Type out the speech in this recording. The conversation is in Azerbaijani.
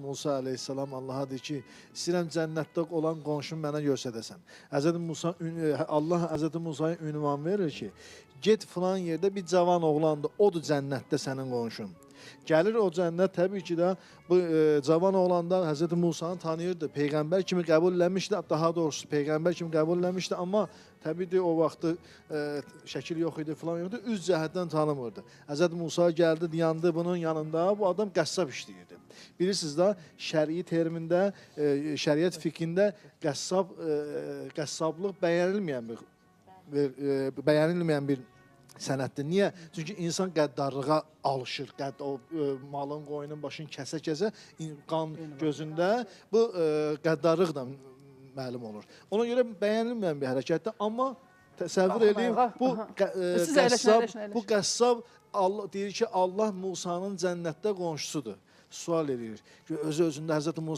Musa aleyhissalam Allah'a deyir ki, istəyirəm cənnətdə olan qonşunu mənə göstərəsən. Allah Həzrəti Musa'ya ünvan verir ki, get filan yerdə bir cavan oğlandır, odur cənnətdə sənin qonşun. Gəlir o cənnət, təbii ki də bu cavan oğlandan Həzrəti Musa'nı tanıyırdı, peyğəmbər kimi qəbul eləmişdi, daha doğrusu peyğəmbər kimi qəbul eləmişdi, amma təbii ki o vaxtı şəkil yox idi, filan yox idi, üz cəhətdən tanımırdı. Həzrəti Musa gəldi, yandı bunun yanında, bu adam qəssab işləyirdi. Bilirsiniz də, şərii termində, şəriət fikrində qəssablıq bəyənilməyən bir sənətdir. Niyə? Çünki insan qəddarlığa alışır. O malın, qoyunun başını kəsə-kəsə qan gözündə bu qəddarlıq da məlum olur. Ona görə bəyənilməyən bir hərəkətdir. Amma təsəvvür edin, bu qəssab deyir ki, Allah Musanın cənnətdə qonşusudur. Sual edir. Özü-özündə Həzrəti Musa